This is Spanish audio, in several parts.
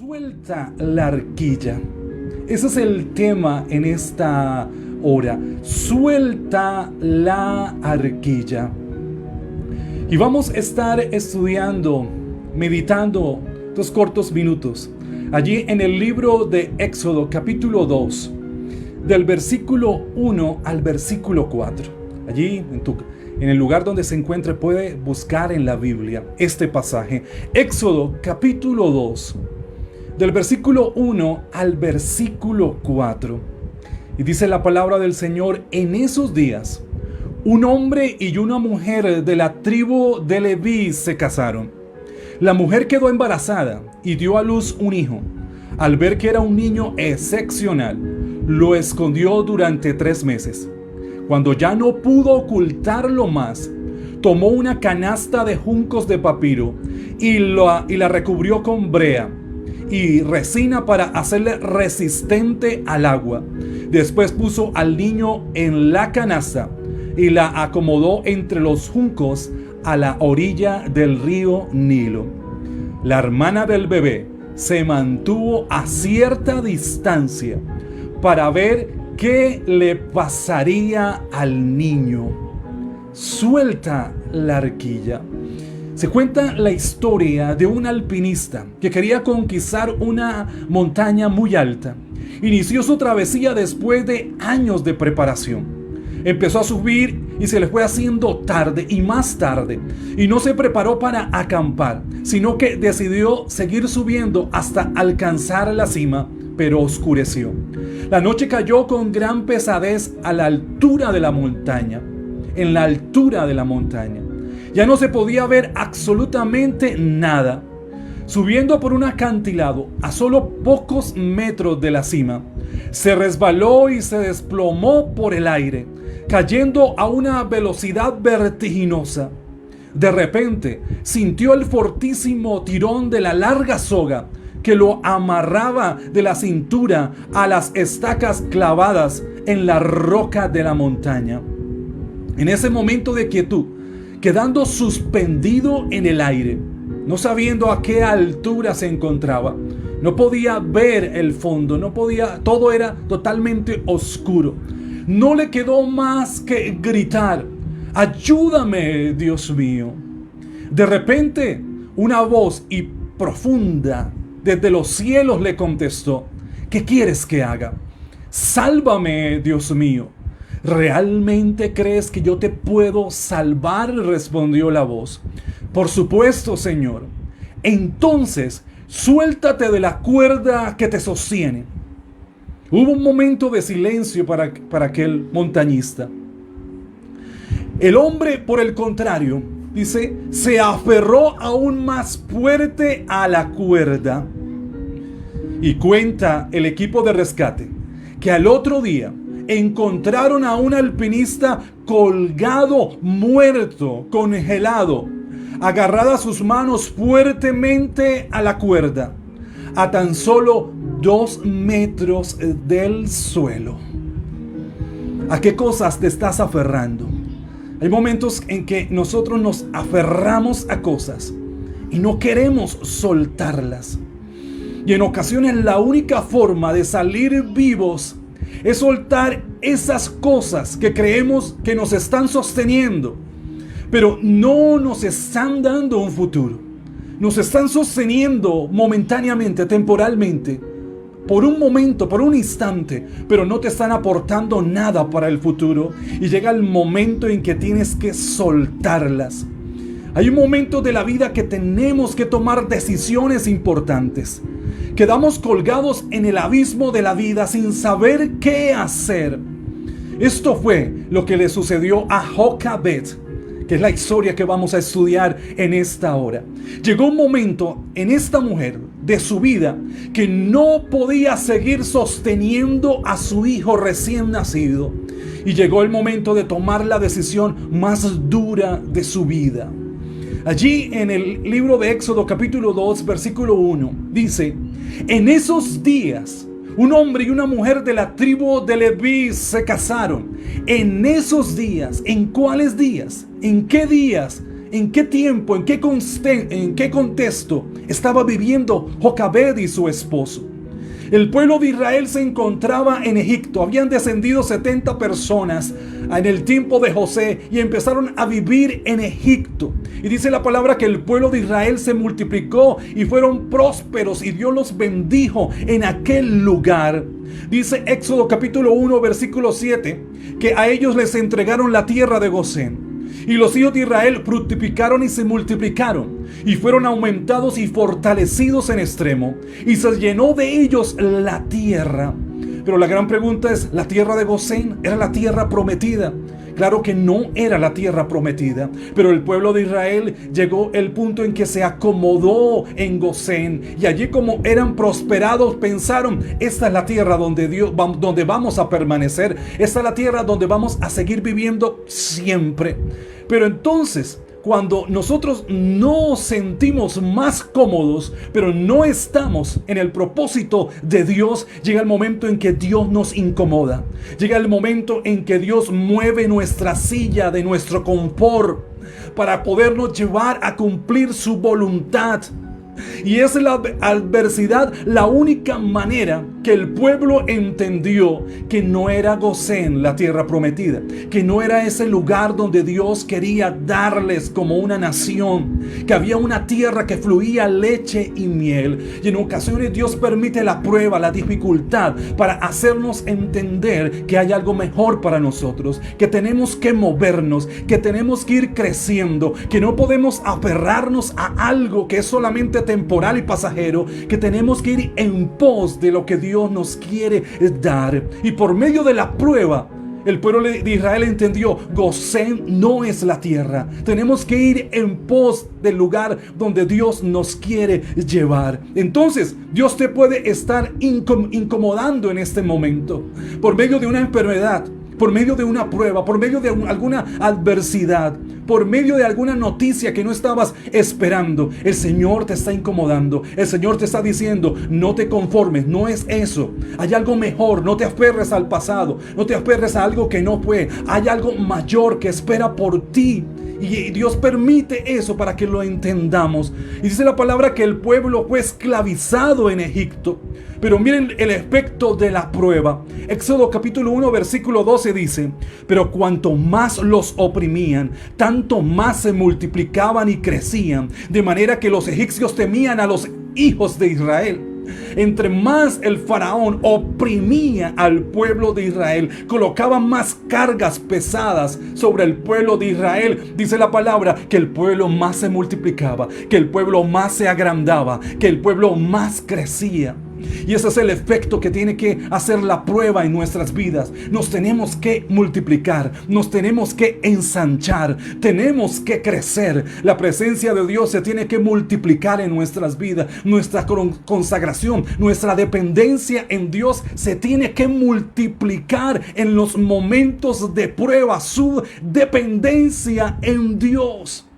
Suelta la arquilla. Ese es el tema en esta hora. Suelta la arquilla. Y vamos a estar estudiando, meditando 2 cortos minutos. Allí en el libro de Éxodo, capítulo 2, del versículo 1 al versículo 4. Allí en el lugar donde se encuentre puede buscar en la Biblia este pasaje. Éxodo, capítulo 2. Del versículo 1 al versículo 4. Y dice la palabra del Señor: en esos días, un hombre y una mujer de la tribu de Leví se casaron. La mujer quedó embarazada y dio a luz un hijo. Al ver que era un niño excepcional, lo escondió durante 3 meses. Cuando ya no pudo ocultarlo más, tomó una canasta de juncos de papiro y la recubrió con brea y resina para hacerle resistente al agua. Después puso al niño en la canasta y la acomodó entre los juncos a la orilla del río Nilo. La hermana del bebé se mantuvo a cierta distancia para ver qué le pasaría al niño. Suelta la arquilla. Se cuenta la historia de un alpinista que quería conquistar una montaña muy alta. Inició su travesía después de años de preparación. Empezó a subir y se le fue haciendo tarde y más tarde. Y no se preparó para acampar, sino que decidió seguir subiendo hasta alcanzar la cima, pero oscureció. La noche cayó con gran pesadez a la altura de la montaña. En la altura de la montaña. Ya no se podía ver absolutamente nada. Subiendo por un acantilado a solo pocos metros de la cima, se resbaló y se desplomó por el aire, cayendo a una velocidad vertiginosa. De repente, sintió el fortísimo tirón de la larga soga que lo amarraba de la cintura a las estacas clavadas en la roca de la montaña. En ese momento de quietud, quedando suspendido en el aire, no sabiendo a qué altura se encontraba, no podía ver el fondo, todo era totalmente oscuro. No le quedó más que gritar: ¡ayúdame, Dios mío! De repente, una voz y profunda desde los cielos le contestó: ¿qué quieres que haga? ¡Sálvame, Dios mío! ¿Realmente crees que yo te puedo salvar?, respondió la voz. Por supuesto, Señor. Entonces, suéltate de la cuerda que te sostiene. Hubo un momento de silencio para aquel montañista. El hombre, por el contrario, dice, se aferró aún más fuerte a la cuerda. Y cuenta el equipo de rescate que al otro día encontraron a un alpinista colgado, muerto, congelado, agarradas sus manos fuertemente a la cuerda, a tan solo 2 metros del suelo. ¿A qué cosas te estás aferrando? Hay momentos en que nosotros nos aferramos a cosas y no queremos soltarlas. Y en ocasiones la única forma de salir vivos es soltar esas cosas que creemos que nos están sosteniendo, pero no nos están dando un futuro. Nos están sosteniendo momentáneamente, temporalmente, por un momento, por un instante, pero no te están aportando nada para el futuro. Y llega el momento en que tienes que soltarlas. Hay un momento de la vida que tenemos que tomar decisiones importantes. Quedamos colgados en el abismo de la vida sin saber qué hacer. Esto fue lo que le sucedió a Jochebed, que es la historia que vamos a estudiar en esta hora. Llegó un momento en esta mujer de su vida que no podía seguir sosteniendo a su hijo recién nacido. Y llegó el momento de tomar la decisión más dura de su vida. Allí en el libro de Éxodo capítulo 2 versículo 1 dice: en esos días un hombre y una mujer de la tribu de Leví se casaron. En esos días. ¿En cuáles días? ¿En qué días ¿En qué tiempo, en qué contexto estaba viviendo Jocabed y su esposo? El pueblo de Israel se encontraba en Egipto. Habían descendido 70 personas en el tiempo de José y empezaron a vivir en Egipto. Y dice la palabra que el pueblo de Israel se multiplicó y fueron prósperos y Dios los bendijo en aquel lugar. Dice Éxodo capítulo 1 versículo 7 que a ellos les entregaron la tierra de Gosén. Y los hijos de Israel fructificaron y se multiplicaron, y fueron aumentados y fortalecidos en extremo, y se llenó de ellos la tierra. Pero la gran pregunta es, ¿la tierra de Gosén era la tierra prometida? Claro que no era la tierra prometida, pero el pueblo de Israel llegó el punto en que se acomodó en Gosén, y allí, como eran prosperados, pensaron: esta es la tierra donde vamos a permanecer, esta es la tierra donde vamos a seguir viviendo siempre. Pero entonces, cuando nosotros nos sentimos más cómodos, pero no estamos en el propósito de Dios, llega el momento en que Dios nos incomoda. Llega el momento en que Dios mueve nuestra silla de nuestro confort para podernos llevar a cumplir su voluntad. Y es la adversidad la única manera que el pueblo entendió que no era Gosén la tierra prometida, que no era ese lugar donde Dios quería darles como una nación, que había una tierra que fluía leche y miel. Y en ocasiones Dios permite la prueba, la dificultad, para hacernos entender que hay algo mejor para nosotros, que tenemos que movernos, que tenemos que ir creciendo, que no podemos aferrarnos a algo que es solamente temporal y pasajero, que tenemos que ir en pos de lo que Dios nos quiere dar. Y por medio de la prueba, el pueblo de Israel entendió: Gosén no es la tierra. Tenemos que ir en pos del lugar donde Dios nos quiere llevar. Entonces, Dios te puede estar incomodando en este momento por medio de una enfermedad, por medio de una prueba, por medio de alguna adversidad, por medio de alguna noticia que no estabas esperando. El Señor te está incomodando. El Señor te está diciendo: no te conformes, no es eso. Hay algo mejor. No te aferres al pasado, no te aferres a algo que no fue. Hay algo mayor que espera por ti. Y Dios permite eso para que lo entendamos. Y dice la palabra que el pueblo fue esclavizado en Egipto. Pero miren el efecto de la prueba. Éxodo capítulo 1 versículo 12 dice: pero cuanto más los oprimían, tanto más se multiplicaban y crecían, de manera que los egipcios temían a los hijos de Israel. Entre más el faraón oprimía al pueblo de Israel, colocaba más cargas pesadas sobre el pueblo de Israel, dice la palabra que el pueblo más se multiplicaba, que el pueblo más se agrandaba, que el pueblo más crecía. Y ese es el efecto que tiene que hacer la prueba en nuestras vidas. Nos tenemos que multiplicar, nos tenemos que ensanchar, tenemos que crecer. La presencia de Dios se tiene que multiplicar en nuestras vidas. Nuestra consagración, nuestra dependencia en Dios se tiene que multiplicar en los momentos de prueba. Su dependencia en Dios.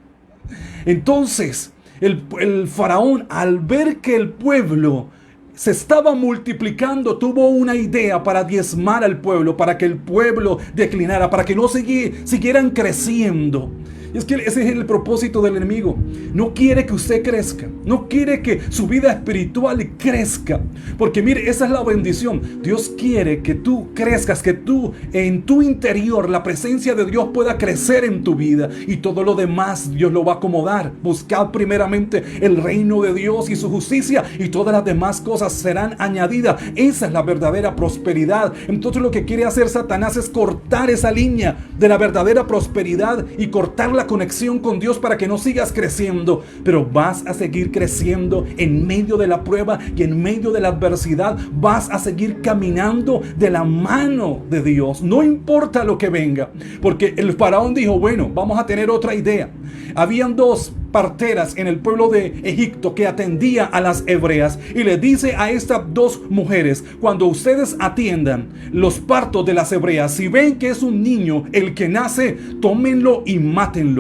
Entonces, el faraón, al ver que el pueblo se estaba multiplicando, tuvo una idea para diezmar al pueblo, para que el pueblo declinara, para que no siguieran creciendo. Y es que ese es el propósito del enemigo. No quiere que usted crezca, no quiere que su vida espiritual crezca, porque mire, esa es la bendición. Dios quiere que tú crezcas, que tú en tu interior la presencia de Dios pueda crecer en tu vida, y todo lo demás Dios lo va a acomodar. Buscad primeramente el reino de Dios y su justicia, y todas las demás cosas serán añadidas. Esa es la verdadera prosperidad. Entonces lo que quiere hacer Satanás es cortar esa línea de la verdadera prosperidad y cortar la conexión con Dios para que no sigas creciendo. Pero vas a seguir creciendo en medio de la prueba y en medio de la adversidad. Vas a seguir caminando de la mano de Dios, no importa lo que venga, porque el faraón dijo: bueno, vamos a tener otra idea. Habían dos parteras en el pueblo de Egipto que atendía a las hebreas, y le dice a estas dos mujeres: cuando ustedes atiendan los partos de las hebreas, si ven que es un niño el que nace, tómenlo y mátenlo.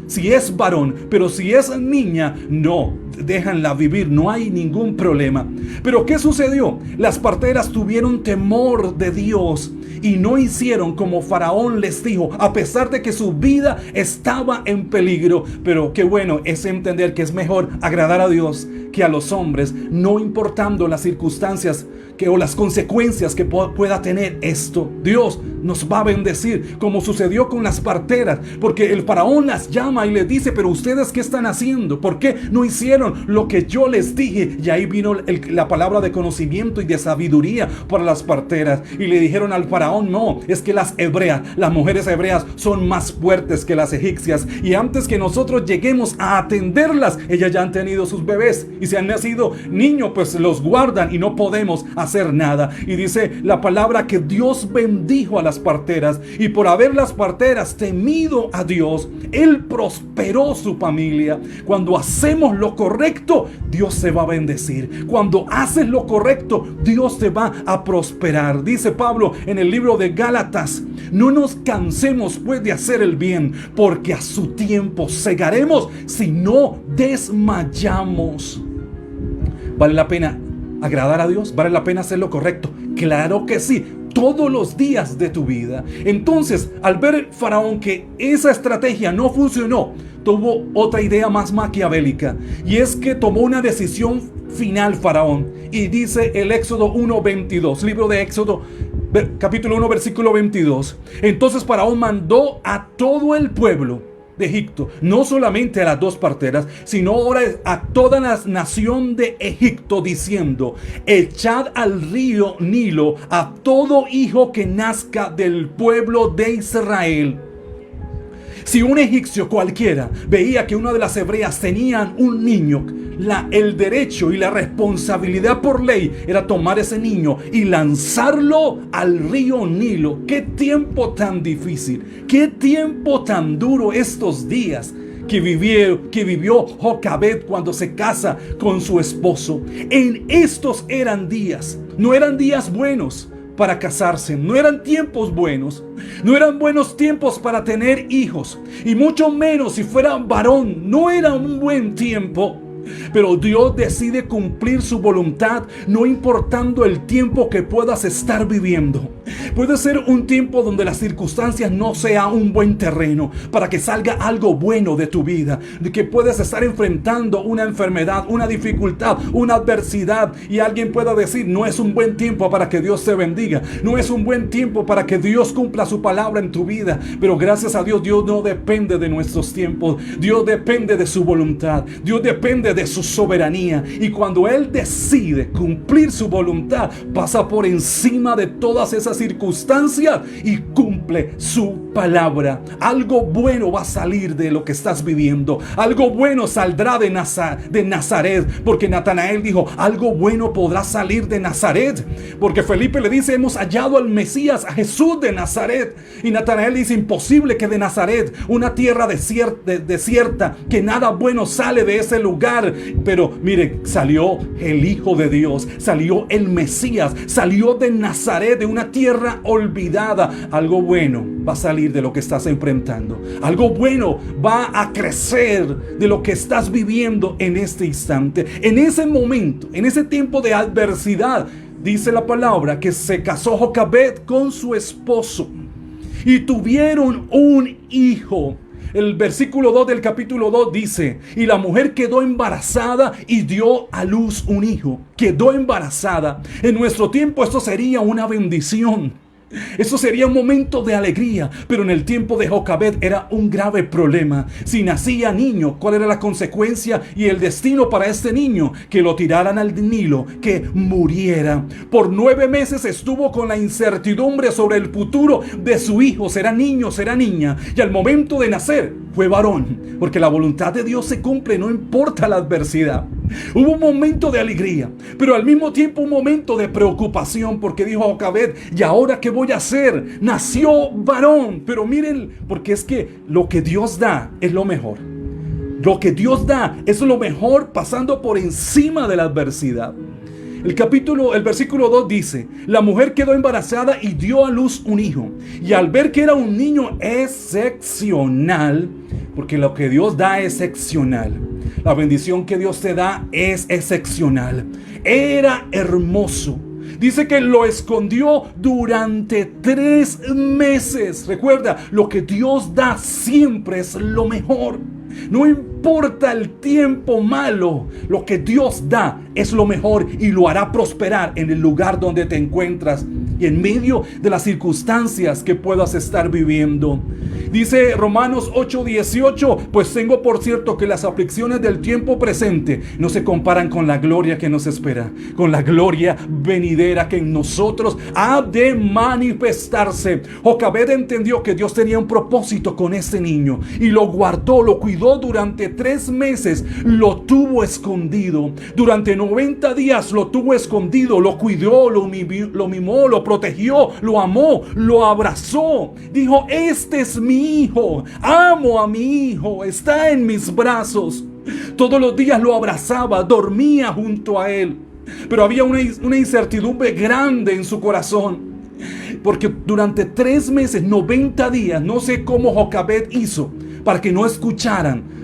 si es varón, pero si es niña, no, déjanla vivir, no hay ningún problema. Pero ¿qué sucedió? Las parteras tuvieron temor de Dios y no hicieron como Faraón les dijo, a pesar de que su vida estaba en peligro. Pero qué bueno es entender que es mejor agradar a Dios que a los hombres, no importando las circunstancias o las consecuencias que pueda tener esto. Dios nos va a bendecir, como sucedió con las parteras, porque el Faraón las llama y les dice, pero ustedes ¿qué están haciendo? ¿Por qué no hicieron lo que yo les dije? Y ahí vino la palabra de conocimiento y de sabiduría para las parteras, y le dijeron al Faraón, no, es que las mujeres hebreas son más fuertes que las egipcias, y antes que nosotros lleguemos a atenderlas, ellas ya han tenido sus bebés, y si han nacido niños, pues los guardan y no podemos hacer nada. Y dice la palabra que Dios bendijo a las parteras, y por haber las parteras temido a Dios, Él prosperó su familia. Cuando hacemos lo correcto, Dios se va a bendecir. Cuando haces lo correcto, Dios te va a prosperar. Dice Pablo en el libro de Gálatas, no nos cansemos pues de hacer el bien, porque a su tiempo segaremos si no desmayamos. ¿Vale la pena agradar a Dios? ¿Vale la pena hacer lo correcto? Claro que sí, todos los días de tu vida. Entonces, al ver Faraón que esa estrategia no funcionó, tuvo otra idea más maquiavélica, y es que tomó una decisión final Faraón. Y dice el Éxodo 1:22, libro de Éxodo capítulo 1 versículo 22. Entonces Faraón mandó a todo el pueblo de Egipto, no solamente a las dos parteras, sino ahora a toda la nación de Egipto, diciendo, echad al río Nilo a todo hijo que nazca del pueblo de Israel. Si un egipcio cualquiera veía que una de las hebreas tenían un niño, el derecho y la responsabilidad por ley era tomar ese niño y lanzarlo al río Nilo. ¡Qué tiempo tan difícil! ¡Qué tiempo tan duro estos días que vivió Jocabed cuando se casa con su esposo! En estos eran días, no eran días buenos para casarse, no eran tiempos buenos, no eran buenos tiempos para tener hijos, y mucho menos si fuera varón, no era un buen tiempo. Pero Dios decide cumplir su voluntad, no importando el tiempo que puedas estar viviendo. Puede ser un tiempo donde las circunstancias no sea un buen terreno para que salga algo bueno de tu vida, de que puedes estar enfrentando una enfermedad, una dificultad, una adversidad, y alguien pueda decir, no es un buen tiempo para que Dios te bendiga, no es un buen tiempo para que Dios cumpla su palabra en tu vida. Pero gracias a Dios, Dios no depende de nuestros tiempos, Dios depende de su voluntad, Dios depende de su soberanía, y cuando Él decide cumplir su voluntad, pasa por encima de todas esas circunstancias y cumple su palabra. Algo bueno va a salir de lo que estás viviendo, algo bueno saldrá de Nazaret, porque Natanael dijo, algo bueno podrá salir de Nazaret, porque Felipe le dice, hemos hallado al Mesías, a Jesús de Nazaret, y Natanael dice, imposible que de Nazaret, una tierra desierta, que nada bueno sale de ese lugar. Pero mire, salió el Hijo de Dios, salió el Mesías, salió de Nazaret, de una tierra olvidada. Algo bueno va a salir de lo que estás enfrentando, algo bueno va a crecer de lo que estás viviendo en este instante, en ese momento, en ese tiempo de adversidad. Dice la palabra que se casó Jocabed con su esposo y tuvieron un hijo. El versículo 2 del capítulo 2 dice, y la mujer quedó embarazada y dio a luz un hijo. Quedó embarazada. En nuestro tiempo esto sería una bendición. Eso sería un momento de alegría, pero en el tiempo de Jocabed era un grave problema. Si nacía niño, ¿cuál era la consecuencia y el destino para este niño? Que lo tiraran al Nilo, que muriera. Por 9 meses estuvo con la incertidumbre sobre el futuro de su hijo. ¿Será niño, será niña? Y al momento de nacer fue varón, porque la voluntad de Dios se cumple, no importa la adversidad. Hubo un momento de alegría, pero al mismo tiempo un momento de preocupación, porque dijo Jocabed, ¿y ahora qué voy a hacer? Nació varón. Pero miren, porque es que lo que Dios da es lo mejor. Lo que Dios da es lo mejor, pasando por encima de la adversidad. El versículo 2 dice, la mujer quedó embarazada y dio a luz un hijo, y al ver que era un niño excepcional, porque lo que Dios da es excepcional. La bendición que Dios te da es excepcional. Era hermoso. Dice que lo escondió durante 3 meses. Recuerda, lo que Dios da siempre es lo mejor. No importa el tiempo malo, lo que Dios da es lo mejor y lo hará prosperar en el lugar donde te encuentras y en medio de las circunstancias que puedas estar viviendo. Dice Romanos 8:18, pues tengo por cierto que las aflicciones del tiempo presente no se comparan con la gloria que nos espera, con la gloria venidera que en nosotros ha de manifestarse. Jocabed entendió que Dios tenía un propósito con este niño y lo guardó, lo cuidó durante 3 meses, lo tuvo escondido. Durante 90 días lo tuvo escondido, lo cuidó, lo mimó, lo protegió, lo amó, lo abrazó. Dijo, este es mi hijo, amo a mi hijo, está en mis brazos. Todos los días lo abrazaba, dormía junto a él. Pero había una incertidumbre grande en su corazón. Porque durante 3 meses, 90 días, no sé cómo Jocabed hizo para que no escucharan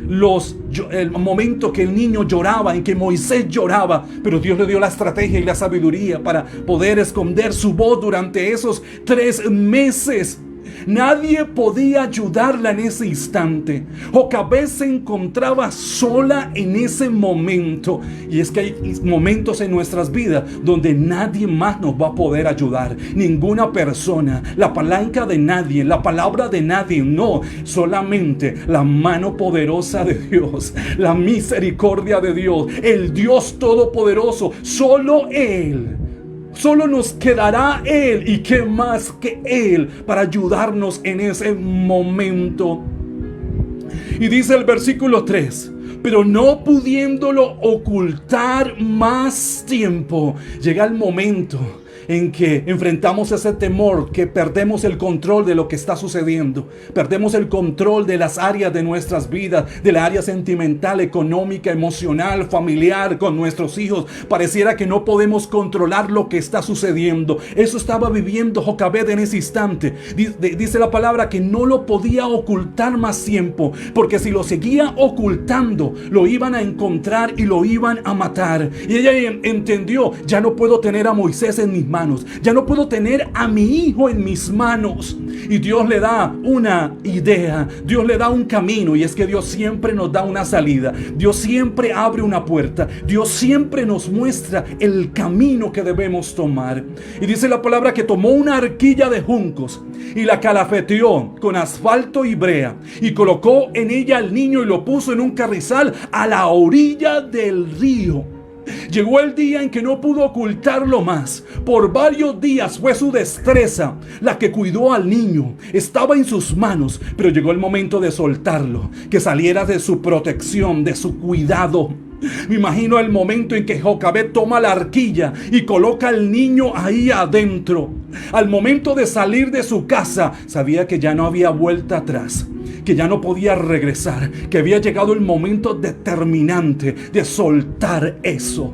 el momento que el niño lloraba, en que Moisés lloraba, pero Dios le dio la estrategia y la sabiduría para poder esconder su voz durante esos 3 meses. Nadie podía ayudarla en ese instante. Jocabed se encontraba sola en ese momento. Y es que hay momentos en nuestras vidas donde nadie más nos va a poder ayudar. Ninguna persona, la palanca de nadie, la palabra de nadie. No, solamente la mano poderosa de Dios, la misericordia de Dios, el Dios todopoderoso. Solo Él. Solo nos quedará Él, y qué más que Él, para ayudarnos en ese momento. Y dice el versículo 3, pero no pudiéndolo ocultar más tiempo, llega el momento en que enfrentamos ese temor, que perdemos el control de lo que está sucediendo, perdemos el control de las áreas de nuestras vidas, de la área sentimental, económica, emocional, familiar, con nuestros hijos. Pareciera que no podemos controlar lo que está sucediendo. Eso estaba viviendo Jocabed en ese instante. Dice la palabra que no lo podía ocultar más tiempo, porque si lo seguía ocultando, lo iban a encontrar y lo iban a matar. Y ella entendió, ya no puedo tener a Moisés en mis manos, ya no puedo tener a mi hijo en mis manos. Y Dios le da una idea, Dios le da un camino, y es que Dios siempre nos da una salida, Dios siempre abre una puerta, Dios siempre nos muestra el camino que debemos tomar. Y dice la palabra que tomó una arquilla de juncos y la calafeteó con asfalto y brea, y colocó en ella al niño y lo puso en un carrizal a la orilla del río. Llegó el día en que no pudo ocultarlo más. Por varios días fue su destreza la que cuidó al niño. Estaba en sus manos, pero llegó el momento de soltarlo, que saliera de su protección, de su cuidado. Me imagino el momento en que Jocabed toma la arquilla y coloca al niño ahí adentro. Al momento de salir de su casa, sabía que ya no había vuelta atrás, que ya no podía regresar, que había llegado el momento determinante de soltar eso.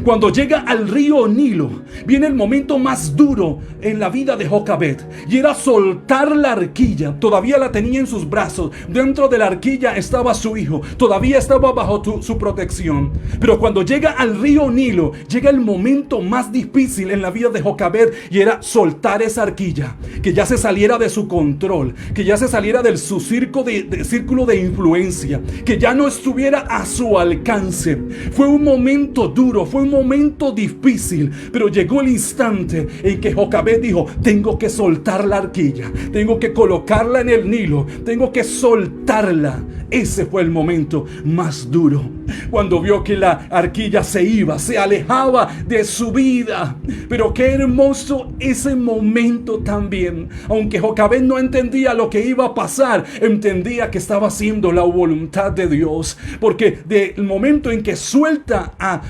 Cuando llega al río Nilo, viene el momento más duro en la vida de Jocabed, y era soltar la arquilla. Todavía la tenía en sus brazos. Dentro de la arquilla estaba su hijo, todavía estaba bajo su protección. Pero cuando llega al río Nilo, llega el momento más difícil en la vida de Jocabed, y era soltar esa arquilla, que ya se saliera de su control, que ya se saliera de su círculo de influencia, que ya no estuviera a su alcance. Fue un momento duro, fue un momento difícil, pero llegó el instante en que Jocabed dijo: tengo que soltar la arquilla, tengo que colocarla en el Nilo, tengo que soltarla. Ese fue el momento más duro, cuando vio que la arquilla se iba, se alejaba de su vida. Pero qué hermoso ese momento también. Aunque Jocabed no entendía lo que iba a pasar, entendía que estaba haciendo la voluntad de Dios, porque del momento en que suelta a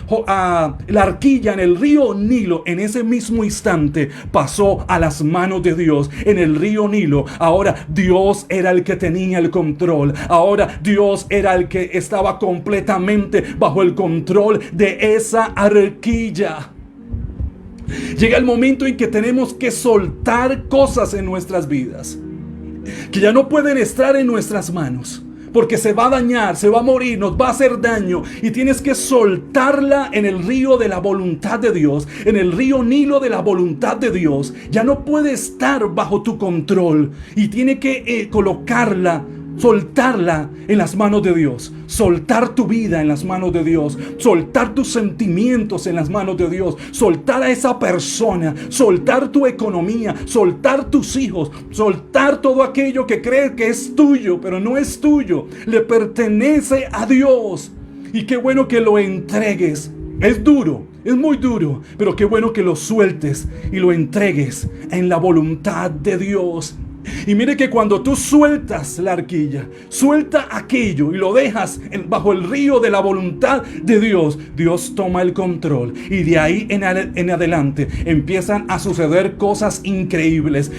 la arquilla en el río Nilo, en ese mismo instante pasó a las manos de Dios en el río Nilo. Ahora Dios era el que tenía el control. Ahora Dios era el que estaba completamente bajo el control de esa arquilla. Llega el momento en que tenemos que soltar cosas en nuestras vidas que ya no pueden estar en nuestras manos, porque se va a dañar, se va a morir, nos va a hacer daño, y tienes que soltarla en el río de la voluntad de Dios, en el río Nilo de la voluntad de Dios. Ya no puede estar bajo tu control y tiene que colocarla, soltarla en las manos de Dios, soltar tu vida en las manos de Dios, soltar tus sentimientos en las manos de Dios, soltar a esa persona, soltar tu economía, soltar tus hijos, soltar todo aquello que crees que es tuyo, pero no es tuyo, le pertenece a Dios. Y qué bueno que lo entregues. Es duro, es muy duro, pero qué bueno que lo sueltes y lo entregues en la voluntad de Dios. Y mire que cuando tú sueltas la arquilla, suelta aquello y lo dejas bajo el río de la voluntad de Dios, Dios toma el control. Y de ahí en adelante empiezan a suceder cosas increíbles.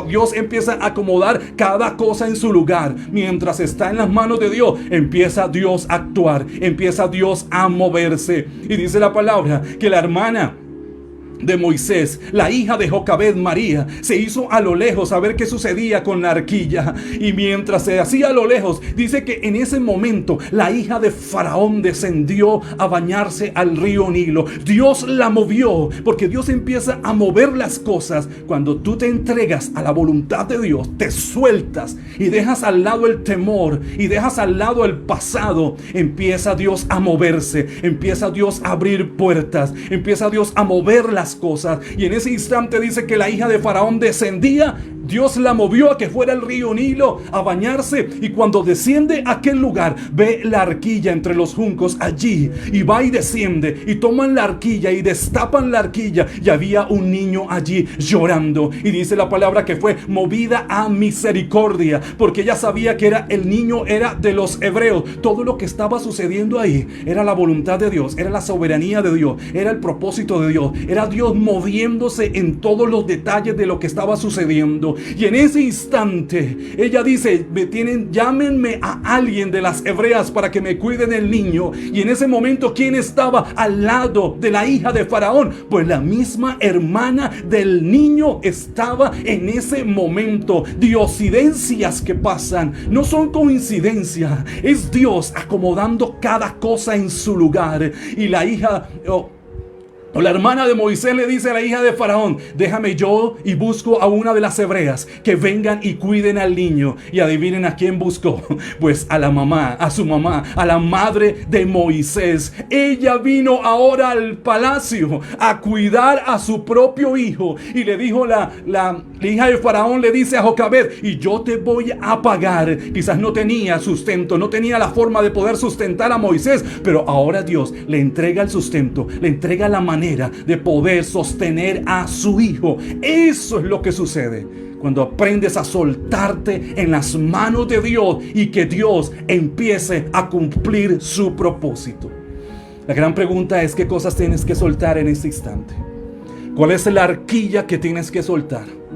Dios empieza a acomodar cada cosa en su lugar. Mientras está en las manos de Dios, empieza Dios a actuar, empieza Dios a moverse. Y dice la palabra que la hermana de Moisés, la hija de Jocabed, María, se hizo a lo lejos a ver qué sucedía con la arquilla. Y mientras se hacía a lo lejos, dice que en ese momento la hija de Faraón descendió a bañarse al río Nilo. Dios la movió, porque Dios empieza a mover las cosas cuando tú te entregas a la voluntad de Dios, te sueltas y dejas al lado el temor y dejas al lado el pasado. Empieza Dios a moverse, empieza Dios a abrir puertas, empieza Dios a mover las cosas. Y en ese instante dice que la hija de Faraón descendía. Dios la movió a que fuera el río Nilo a bañarse, y cuando desciende a aquel lugar ve la arquilla entre los juncos allí, y va y desciende y toman la arquilla y destapan la arquilla, y había un niño allí llorando. Y dice la palabra que fue movida a misericordia, porque ella sabía que el niño era de los hebreos. Todo lo que estaba sucediendo ahí era la voluntad de Dios, era la soberanía de Dios, era el propósito de Dios, era Dios moviéndose en todos los detalles de lo que estaba sucediendo. Y en ese instante ella dice: llámenme a alguien de las hebreas para que me cuiden el niño. Y en ese momento, ¿quién estaba al lado de la hija de Faraón? Pues la misma hermana del niño estaba en ese momento. Diosidencias que pasan no son coincidencias, es Dios acomodando cada cosa en su lugar. Y la hija o la hermana de Moisés le dice a la hija de Faraón: déjame yo y busco a una de las hebreas que vengan y cuiden al niño. Y adivinen a quién buscó. Pues a la mamá, a su mamá, a la madre de Moisés. Ella vino ahora al palacio a cuidar a su propio hijo. Y le dijo la hija de Faraón, le dice a Jocabed: y yo te voy a pagar. Quizás no tenía sustento, no tenía la forma de poder sustentar a Moisés, pero ahora Dios le entrega el sustento, le entrega la manera de poder sostener a su hijo. Eso es lo que sucede cuando aprendes a soltarte en las manos de Dios y que Dios empiece a cumplir su propósito. La gran pregunta es: ¿qué cosas tienes que soltar en este instante? ¿Cuál es la arquilla que tienes que soltar?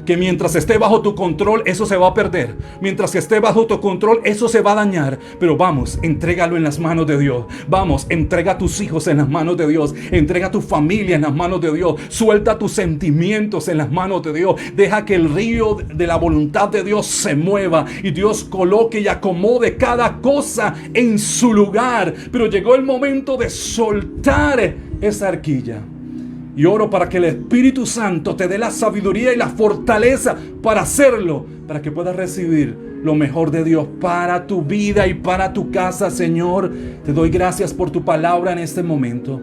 Que mientras esté bajo tu control, eso se va a perder. Mientras esté bajo tu control, eso se va a dañar. Pero vamos, entrégalo en las manos de Dios. Vamos, entrega a tus hijos en las manos de Dios. Entrega a tu familia en las manos de Dios. Suelta tus sentimientos en las manos de Dios. Deja que el río de la voluntad de Dios se mueva y Dios coloque y acomode cada cosa en su lugar. Pero llegó el momento de soltar esa arquilla. Y oro para que el Espíritu Santo te dé la sabiduría y la fortaleza para hacerlo, para que puedas recibir lo mejor de Dios para tu vida y para tu casa. Señor, te doy gracias por tu palabra en este momento.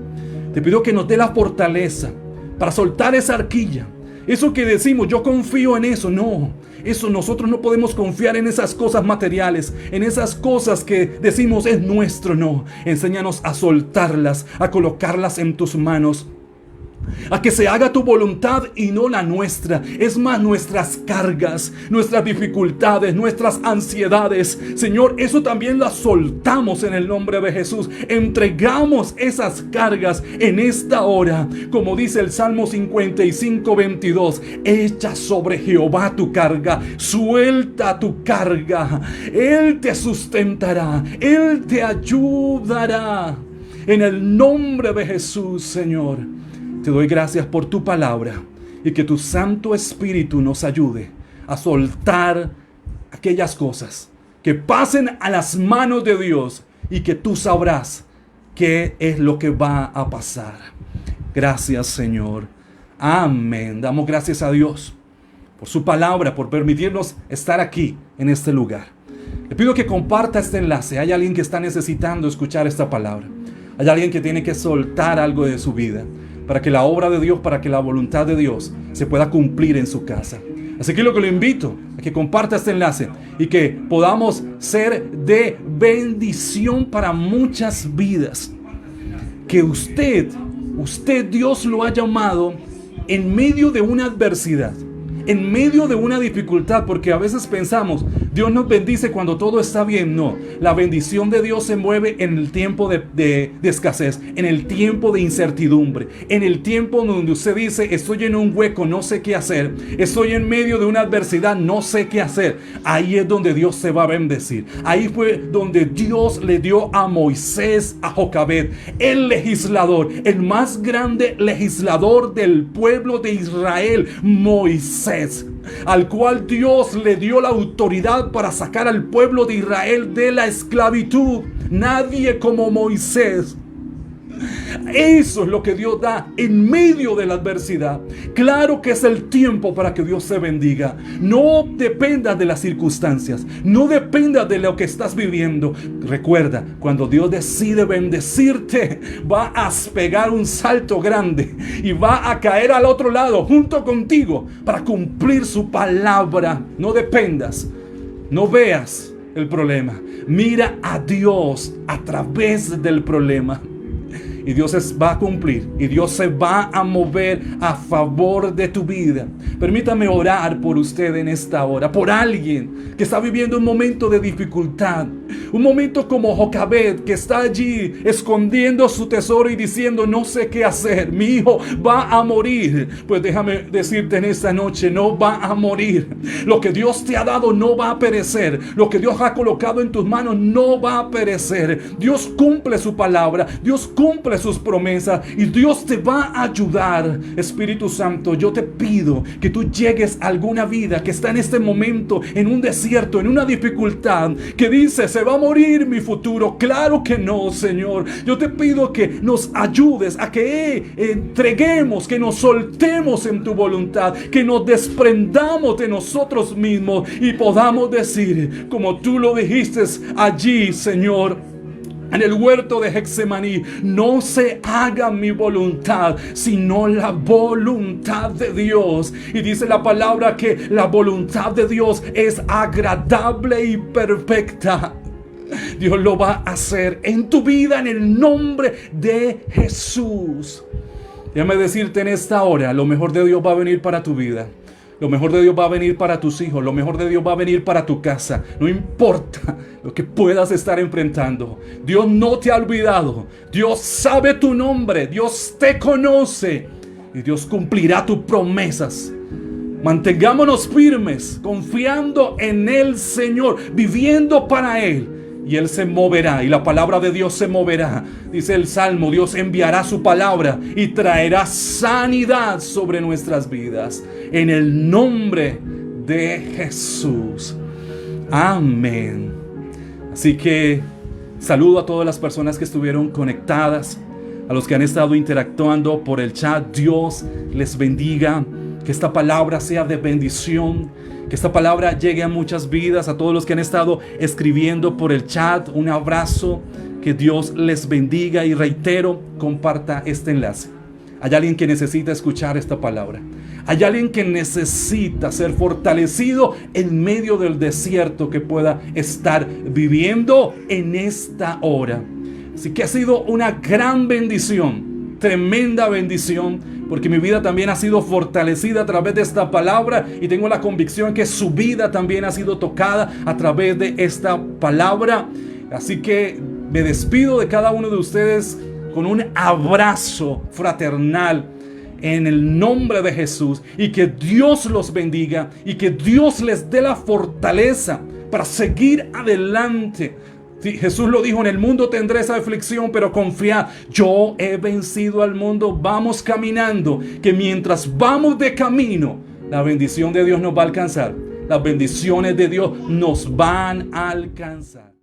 Te pido que nos dé la fortaleza para soltar esa arquilla. Eso que decimos: yo confío en eso. No, eso nosotros no podemos confiar en esas cosas materiales, en esas cosas que decimos es nuestro. No, enséñanos a soltarlas, a colocarlas en tus manos, a que se haga tu voluntad y no la nuestra. Es más, nuestras cargas, nuestras dificultades, nuestras ansiedades, Señor, eso también las soltamos en el nombre de Jesús. Entregamos esas cargas en esta hora, como dice el Salmo 55:22: echa sobre Jehová tu carga, suelta tu carga, Él te sustentará, Él te ayudará. En el nombre de Jesús, Señor, te doy gracias por tu palabra, y que tu Santo Espíritu nos ayude a soltar aquellas cosas que pasen a las manos de Dios y que tú sabrás qué es lo que va a pasar. Gracias, Señor. Amén. Damos gracias a Dios por su palabra, por permitirnos estar aquí en este lugar. Le pido que comparta este enlace. Hay alguien que está necesitando escuchar esta palabra. Hay alguien que tiene que soltar algo de su vida para que la obra de Dios, para que la voluntad de Dios se pueda cumplir en su casa. Así que lo invito a que comparta este enlace y que podamos ser de bendición para muchas vidas. Que usted, Dios lo ha llamado en medio de una adversidad, en medio de una dificultad, porque a veces pensamos, Dios nos bendice cuando todo está bien. No, la bendición de Dios se mueve en el tiempo de escasez, en el tiempo de incertidumbre, en el tiempo donde usted dice, estoy en un hueco, no sé qué hacer, estoy en medio de una adversidad, no sé qué hacer. Ahí es donde Dios se va a bendecir. Ahí fue donde Dios le dio a Moisés, a Jocabed, el legislador, el más grande legislador del pueblo de Israel, Moisés, al cual Dios le dio la autoridad para sacar al pueblo de Israel de la esclavitud. Nadie como Moisés. Eso es lo que Dios da en medio de la adversidad. Claro que es el tiempo para que Dios se bendiga. No dependas de las circunstancias, no dependas de lo que estás viviendo. Recuerda, cuando Dios decide bendecirte, va a pegar un salto grande y va a caer al otro lado junto contigo para cumplir su palabra. No dependas, no veas el problema. Mira a Dios a través del problema. Y Dios va a cumplir. Y Dios se va a mover a favor de tu vida. Permítame orar por usted en esta hora. Por alguien que está viviendo un momento de dificultad. Un momento como Jocabed, que está allí escondiendo su tesoro y diciendo, no sé qué hacer. Mi hijo va a morir. Pues déjame decirte en esta noche, no va a morir. Lo que Dios te ha dado no va a perecer. Lo que Dios ha colocado en tus manos no va a perecer. Dios cumple su palabra. Dios cumple sus promesas y Dios te va a ayudar. Espíritu Santo, yo te pido que tú llegues a alguna vida que está en este momento en un desierto, en una dificultad, que dice, se va a morir mi futuro. Claro que no, Señor. Yo te pido que nos ayudes a que entreguemos, que nos soltemos en tu voluntad, que nos desprendamos de nosotros mismos y podamos decir, como tú lo dijiste allí, Señor, en el huerto de Getsemaní, no se haga mi voluntad, sino la voluntad de Dios. Y dice la palabra que la voluntad de Dios es agradable y perfecta. Dios lo va a hacer en tu vida en el nombre de Jesús. Déjame decirte en esta hora, lo mejor de Dios va a venir para tu vida. Lo mejor de Dios va a venir para tus hijos. Lo mejor de Dios va a venir para tu casa. No importa lo que puedas estar enfrentando. Dios no te ha olvidado. Dios sabe tu nombre. Dios te conoce. Y Dios cumplirá tus promesas. Mantengámonos firmes, confiando en el Señor, viviendo para Él. Y Él se moverá, y la palabra de Dios se moverá. Dice el Salmo, Dios enviará su palabra y traerá sanidad sobre nuestras vidas. En el nombre de Jesús. Amén. Así que saludo a todas las personas que estuvieron conectadas, a los que han estado interactuando por el chat. Dios les bendiga. Que esta palabra sea de bendición. Que esta palabra llegue a muchas vidas, a todos los que han estado escribiendo por el chat. Un abrazo, que Dios les bendiga y reitero, comparta este enlace. Hay alguien que necesita escuchar esta palabra. Hay alguien que necesita ser fortalecido en medio del desierto que pueda estar viviendo en esta hora. Así que ha sido una gran bendición, tremenda bendición, porque mi vida también ha sido fortalecida a través de esta palabra y tengo la convicción que su vida también ha sido tocada a través de esta palabra. Así que me despido de cada uno de ustedes con un abrazo fraternal en el nombre de Jesús, y que Dios los bendiga y que Dios les dé la fortaleza para seguir adelante. Sí, Jesús lo dijo, en el mundo tendréis aflicción, pero confiad, yo he vencido al mundo. Vamos caminando, que mientras vamos de camino, la bendición de Dios nos va a alcanzar. las bendiciones de Dios nos van a alcanzar.